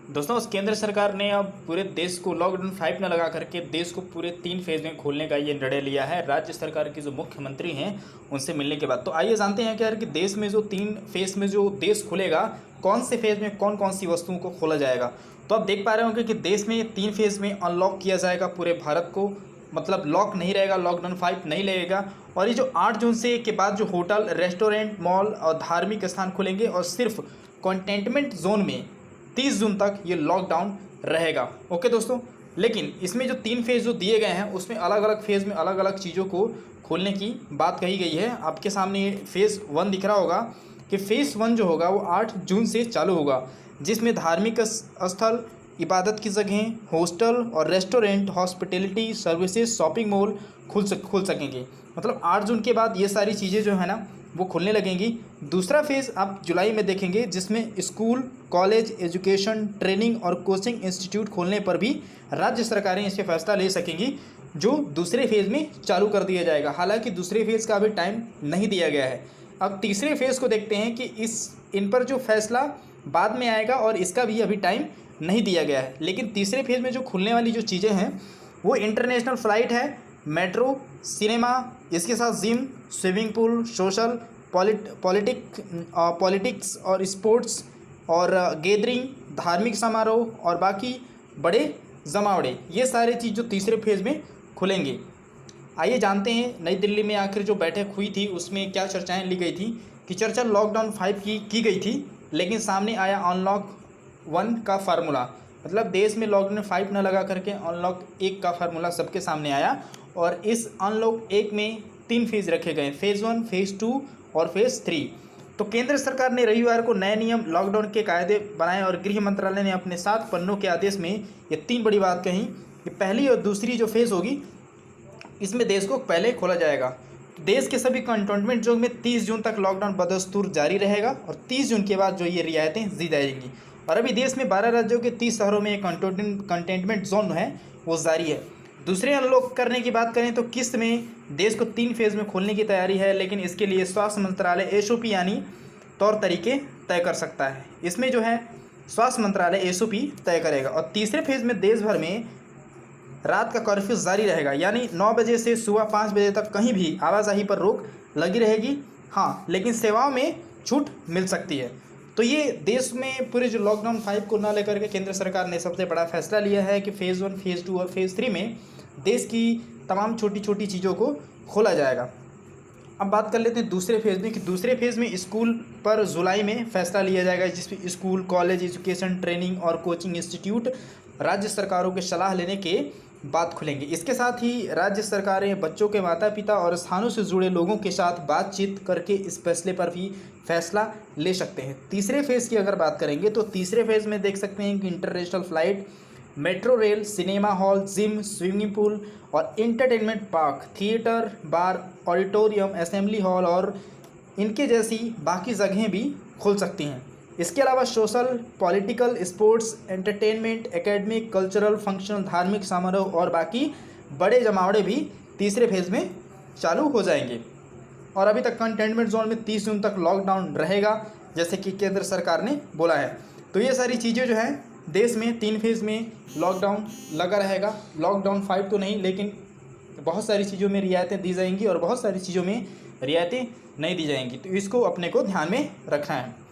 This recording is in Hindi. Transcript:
दोस्तों केंद्र सरकार ने अब पूरे देश को लॉकडाउन 5 न लगा करके देश को पूरे 3 फेज में खोलने का ये निर्णय लिया है राज्य सरकार के जो मुख्यमंत्री हैं उनसे मिलने के बाद। तो आइए जानते हैं कि यार कि देश में जो 3 फेज में जो देश खुलेगा, कौन से फेज में कौन कौन सी वस्तुओं को खोला जाएगा। तो आप देख पा रहे होंगे कि देश में 3 फेज में अनलॉक किया जाएगा पूरे भारत को, मतलब लॉक नहीं रहेगा, लॉकडाउन 5 नहीं लगेगा। और ये जो 8 जून से के बाद जो होटल, रेस्टोरेंट, मॉल और धार्मिक स्थान खुलेंगे और सिर्फ कंटेनमेंट जोन में 30 जून तक ये लॉकडाउन रहेगा। ओके दोस्तों, लेकिन इसमें जो 3 फेज़ जो दिए गए हैं उसमें अलग अलग फेज़ में अलग अलग चीज़ों को खोलने की बात कही गई है। आपके सामने फेज़ 1 दिख रहा होगा कि फेज़ 1 जो होगा वो 8 जून से चालू होगा, जिसमें धार्मिक स्थल, इबादत की जगहें, हॉस्टल और restaurant, hospitality services, shopping mall खुल सकेंगे। मतलब 8 जून के बाद ये सारी चीज़ें जो है ना वो खुलने लगेंगी। दूसरा फेज़ आप जुलाई में देखेंगे जिसमें स्कूल, कॉलेज, एजुकेशन, ट्रेनिंग और कोचिंग इंस्टीट्यूट खोलने पर भी राज्य सरकारें इस पर फैसला ले सकेंगी, जो दूसरे फेज़ में चालू कर दिया जाएगा। हालांकि दूसरे फेज़ का अभी टाइम नहीं दिया गया है। अब तीसरे फेज़ को देखते हैं कि इन पर जो फैसला बाद में आएगा और इसका भी अभी टाइम नहीं दिया गया है। लेकिन तीसरे फेज़ में जो खुलने वाली जो चीज़ें हैं वो इंटरनेशनल फ़्लाइट है, मेट्रो, सिनेमा, इसके साथ gym, swimming pool, social, politics और स्पोर्ट्स और गैदरिंग, धार्मिक समारोह और बाकी बड़े जमावड़े, ये सारे चीज़ जो तीसरे फेज़ में खुलेंगे। आइए जानते हैं नई दिल्ली में आखिर जो बैठक हुई थी उसमें क्या चर्चाएं ली गई थी। कि चर्चा लॉकडाउन 5 की गई थी, लेकिन सामने आया अनलॉक 1 का फार्मूला। मतलब देश में लॉकडाउन 5 न लगा करके अनलॉक 1 का फार्मूला सबके सामने आया और इस अनलॉक 1 में 3 फेज़ रखे गए, फेज़ 1, फेज़ 2 और फेज़ 3। तो केंद्र सरकार ने रविवार को नए नियम, लॉकडाउन के कायदे बनाए और गृह मंत्रालय ने अपने 7 पन्नों के आदेश में ये 3 बड़ी बात कही कि पहली और दूसरी जो फेज़ होगी इसमें देश को पहले खोला जाएगा। देश के सभी कंटेनमेंट जोन में 30 जून तक लॉकडाउन बदस्तूर जारी रहेगा और 30 जून के बाद जो ये रियायतें दी जाएंगी। और अभी देश में 12 राज्यों के 30 शहरों में कंटेनमेंट जोन है वो जारी है। दूसरे अनलॉक करने की बात करें तो किस्त में देश को 3 फेज़ में खोलने की तैयारी है, लेकिन इसके लिए स्वास्थ्य मंत्रालय एसओपी यानी तौर तरीके तय कर सकता है। इसमें जो है स्वास्थ्य मंत्रालय एसओपी तय करेगा। और तीसरे फेज़ में देश भर में रात का कर्फ्यू जारी रहेगा, यानी 9 बजे से सुबह 5 बजे तक कहीं भी आवाजाही पर रोक लगी रहेगी। हाँ, लेकिन सेवाओं में छूट मिल सकती है। तो ये देश में पूरे जो लॉकडाउन 5 को ना लेकर के केंद्र सरकार ने सबसे बड़ा फैसला लिया है कि फेज़ 1, फेज़ 2 और फेज़ 3 में देश की तमाम छोटी छोटी चीज़ों को खोला जाएगा। अब बात कर लेते हैं दूसरे फेज़ में कि दूसरे फेज़ में स्कूल पर जुलाई में फैसला लिया जाएगा, जिसमें स्कूल, कॉलेज, एजुकेशन, ट्रेनिंग और कोचिंग इंस्टीट्यूट राज्य सरकारों की सलाह लेने के बाद खुलेंगे। इसके साथ ही राज्य सरकारें बच्चों के माता पिता और स्थानों से जुड़े लोगों के साथ बातचीत करके इस फैसले पर भी फैसला ले सकते हैं। तीसरे फेज़ की अगर बात करेंगे तो तीसरे फेज़ में देख सकते हैं कि international flight, metro rail, cinema hall, gym, swimming pool और इंटरटेनमेंट पार्क, थिएटर, बार, ऑडिटोरियम, असेंबली हॉल और इनके जैसी बाकी जगहें भी खुल सकती हैं। इसके अलावा social, political, sports, entertainment, academic, cultural function, धार्मिक समारोह और बाकी बड़े जमावड़े भी तीसरे फेज़ में चालू हो जाएंगे। और अभी तक कंटेनमेंट जोन में 30 जून तक लॉकडाउन रहेगा, जैसे कि केंद्र सरकार ने बोला है। तो ये सारी चीज़ें जो हैं देश में 3 फेज़ में लॉकडाउन लगा रहेगा। लॉकडाउन 5 तो नहीं, लेकिन बहुत सारी चीज़ों में रियायतें दी जाएंगी और बहुत सारी चीज़ों में रियायतें नहीं दी जाएंगी। तो इसको अपने को ध्यान में रखना है।